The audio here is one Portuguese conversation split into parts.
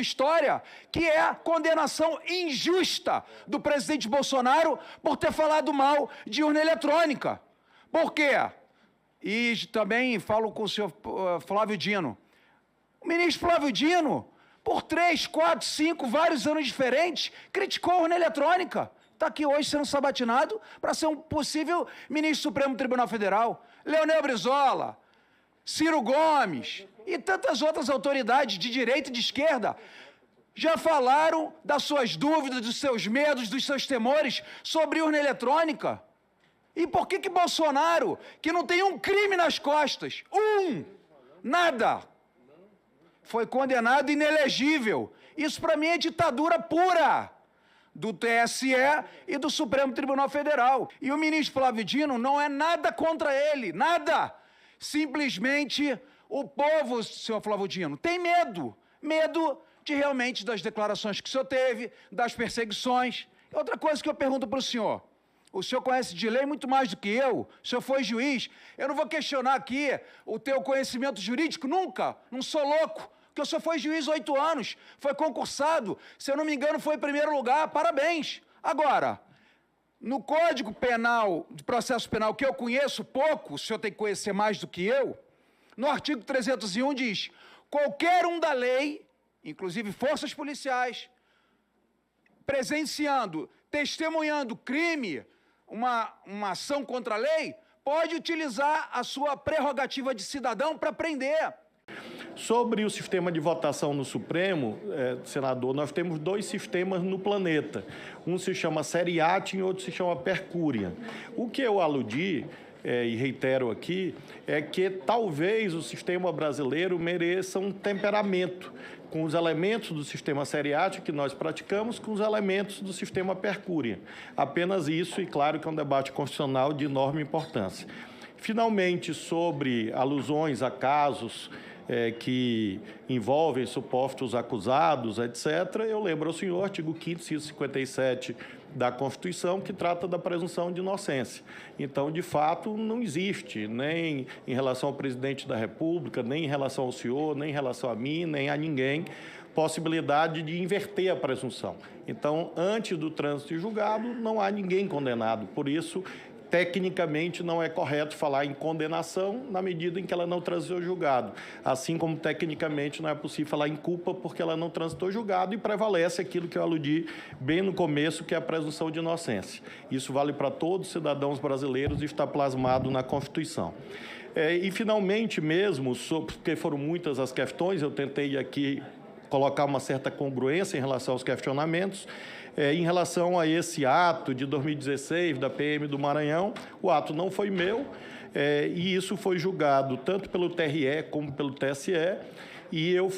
história, que é a condenação injusta do presidente Bolsonaro por ter falado mal de urna eletrônica. Por quê? E também falo com o senhor Flávio Dino. O ministro Flávio Dino, por 3, 4, 5, vários anos diferentes, criticou a urna eletrônica. Está aqui hoje sendo sabatinado para ser um possível ministro do Supremo Tribunal Federal. Leonel Brizola, Ciro Gomes e tantas outras autoridades de direita e de esquerda já falaram das suas dúvidas, dos seus medos, dos seus temores sobre urna eletrônica. E por que Bolsonaro, que não tem um crime nas costas, nada, foi condenado inelegível? Isso para mim é ditadura pura do TSE e do Supremo Tribunal Federal. E o ministro Flávio Dino não é nada contra ele, nada. Simplesmente o povo, senhor Flávio Dino, tem medo de realmente das declarações que o senhor teve, das perseguições. Outra coisa que eu pergunto para o senhor conhece de lei muito mais do que eu, o senhor foi juiz, eu não vou questionar aqui o teu conhecimento jurídico, nunca, não sou louco, porque o senhor foi juiz 8 anos, foi concursado, se eu não me engano foi em primeiro lugar, parabéns. Agora, no Código Penal, de processo penal, que eu conheço pouco, o senhor tem que conhecer mais do que eu, no artigo 301 diz, qualquer um da lei, inclusive forças policiais, presenciando, testemunhando crime, uma ação contra a lei, pode utilizar a sua prerrogativa de cidadão para prender. Sobre o sistema de votação no Supremo, senador, nós temos 2 sistemas no planeta. Um se chama Seriatim e outro se chama Percuriam. O que eu aludi, e reitero aqui, é que talvez o sistema brasileiro mereça um temperamento com os elementos do sistema Seriatim que nós praticamos, com os elementos do sistema Percuriam. Apenas isso, e claro que é um debate constitucional de enorme importância. Finalmente, sobre alusões a casos que envolvem supostos acusados, etc., eu lembro ao senhor, artigo 5º, inciso 57 da Constituição, que trata da presunção de inocência. Então, de fato, não existe, nem em relação ao presidente da República, nem em relação ao senhor, nem em relação a mim, nem a ninguém, possibilidade de inverter a presunção. Então, antes do trânsito de julgado, não há ninguém condenado. Por isso, tecnicamente, não é correto falar em condenação na medida em que ela não transitou julgado. Assim como, tecnicamente, não é possível falar em culpa porque ela não transitou julgado e prevalece aquilo que eu aludi bem no começo, que é a presunção de inocência. Isso vale para todos os cidadãos brasileiros e está plasmado na Constituição. E, finalmente, mesmo, porque foram muitas as questões, eu tentei aqui colocar uma certa congruência em relação aos questionamentos. Em relação a esse ato de 2016 da PM do Maranhão, o ato não foi meu, e isso foi julgado tanto pelo TRE como pelo TSE, e eu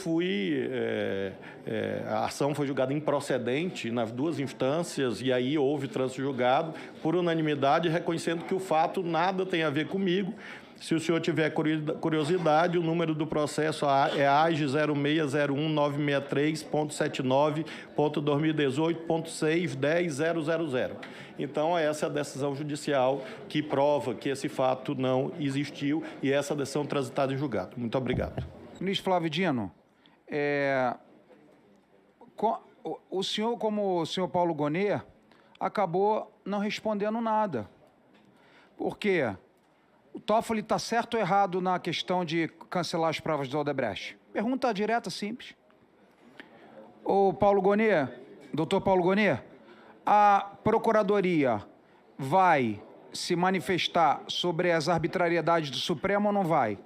a ação foi julgada improcedente nas 2 instâncias, e aí houve trânsito julgado por unanimidade, reconhecendo que o fato nada tem a ver comigo. Se o senhor tiver curiosidade, o número do processo é AGE 06063.79.2018.610.000. Então, essa é a decisão judicial que prova que esse fato não existiu e essa decisão transitada em julgado. Muito obrigado. Ministro Flávio Dino, o senhor, como o senhor Paulo Gonet, acabou não respondendo nada. Por quê? O Toffoli está certo ou errado na questão de cancelar as provas do Odebrecht? Pergunta direta, simples. O Paulo Gonet, doutor Paulo Gonet, a Procuradoria vai se manifestar sobre as arbitrariedades do Supremo ou não vai?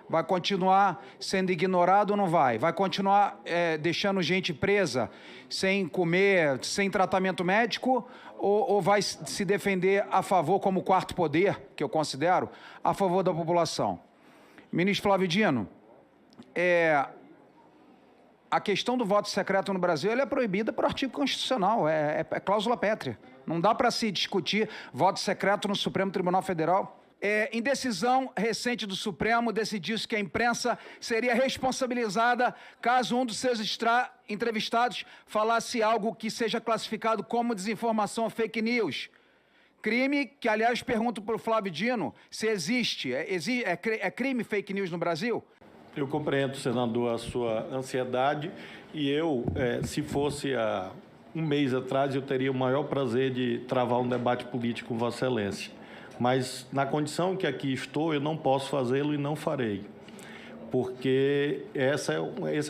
Vai continuar sendo ignorado ou não vai? Vai continuar deixando gente presa, sem comer, sem tratamento médico? Ou vai se defender a favor, como quarto poder, que eu considero, a favor da população? Ministro Flávio Dino, a questão do voto secreto no Brasil ela é proibida por artigo constitucional, é cláusula pétrea. Não dá para se discutir voto secreto no Supremo Tribunal Federal. Em decisão recente do Supremo, decidiu-se que a imprensa seria responsabilizada caso um dos seus entrevistados falasse algo que seja classificado como desinformação ou fake news. Crime que, aliás, pergunto para o Flávio Dino se existe. É crime fake news no Brasil? Eu compreendo, senador, a sua ansiedade e eu, se fosse há um mês atrás, eu teria o maior prazer de travar um debate político com Vossa Excelência. Mas, na condição que aqui estou, eu não posso fazê-lo e não farei, porque esse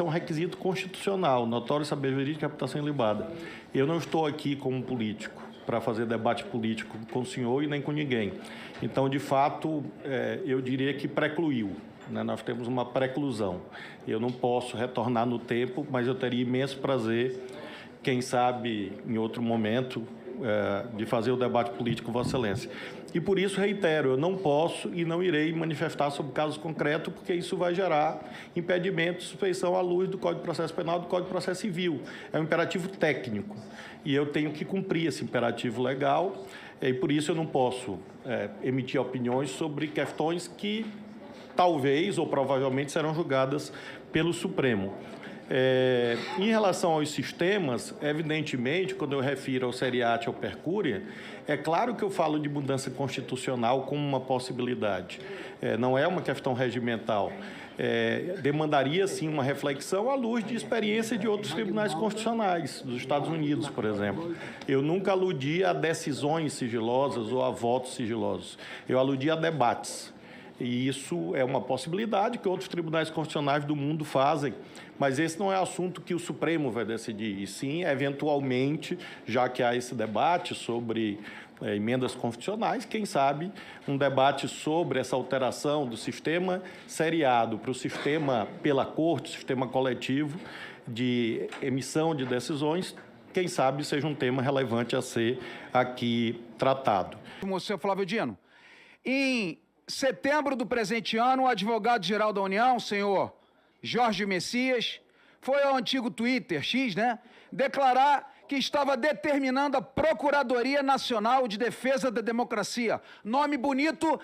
é um requisito constitucional, notório saber jurídico e reputação ilibada. Eu não estou aqui como político para fazer debate político com o senhor e nem com ninguém. Então, de fato, eu diria que precluiu. Nós temos uma preclusão. Eu não posso retornar no tempo, mas eu teria imenso prazer, quem sabe, em outro momento, de fazer o debate político com Vossa Excelência. E por isso, reitero, eu não posso e não irei manifestar sobre casos concretos, porque isso vai gerar impedimento de suspeição à luz do Código de Processo Penal e do Código de Processo Civil. É um imperativo técnico e eu tenho que cumprir esse imperativo legal e por isso eu não posso emitir opiniões sobre questões que talvez ou provavelmente serão julgadas pelo Supremo. Em relação aos sistemas, evidentemente, quando eu refiro ao seriate ou percúria, é claro que eu falo de mudança constitucional como uma possibilidade. Não é uma questão regimental. Demandaria, sim, uma reflexão à luz de experiência de outros tribunais constitucionais, dos Estados Unidos, por exemplo. Eu nunca aludi a decisões sigilosas ou a votos sigilosos. Eu aludi a debates. E isso é uma possibilidade que outros tribunais constitucionais do mundo fazem, mas esse não é assunto que o Supremo vai decidir, e sim, eventualmente, já que há esse debate sobre emendas constitucionais, quem sabe um debate sobre essa alteração do sistema seriado para o sistema pela Corte, sistema coletivo de emissão de decisões, quem sabe seja um tema relevante a ser aqui tratado. Senhor Flávio Dino, em setembro do presente ano, o advogado-geral da União, senhor Jorge Messias, foi ao antigo Twitter, X, declarar que estava determinando a Procuradoria Nacional de Defesa da Democracia, nome bonito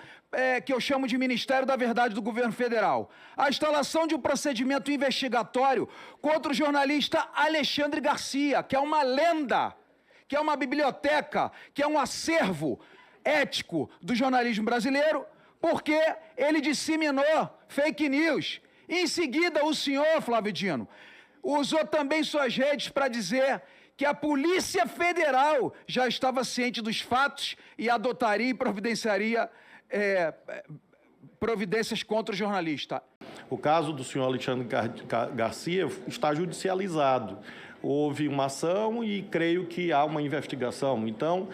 que eu chamo de Ministério da Verdade do Governo Federal, a instalação de um procedimento investigatório contra o jornalista Alexandre Garcia, que é uma lenda, que é uma biblioteca, que é um acervo ético do jornalismo brasileiro, porque ele disseminou fake news. Em seguida, o senhor, Flávio Dino, usou também suas redes para dizer que a Polícia Federal já estava ciente dos fatos e adotaria e providenciaria providências contra o jornalista. O caso do senhor Alexandre Garcia está judicializado. Houve uma ação e creio que há uma investigação. Então,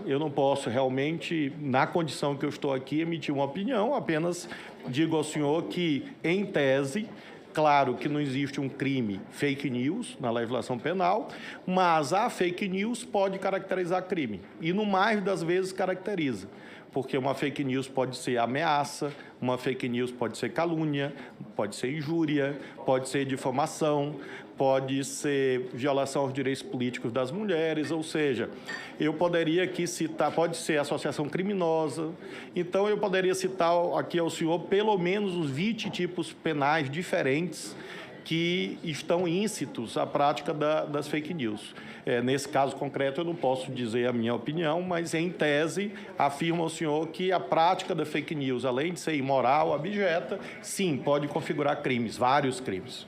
eu não posso realmente, na condição que eu estou aqui, emitir uma opinião, apenas digo ao senhor que, em tese, claro que não existe um crime fake news na legislação penal, mas a fake news pode caracterizar crime, e no mais das vezes caracteriza, porque uma fake news pode ser ameaça, uma fake news pode ser calúnia, pode ser injúria, pode ser difamação, pode ser violação aos direitos políticos das mulheres, ou seja, eu poderia aqui citar, pode ser associação criminosa, então eu poderia citar aqui ao senhor pelo menos os 20 tipos penais diferentes que estão íncitos à prática das fake news. Nesse caso concreto, eu não posso dizer a minha opinião, mas, em tese, afirmo ao senhor que a prática da fake news, além de ser imoral, abjeta, sim, pode configurar crimes, vários crimes.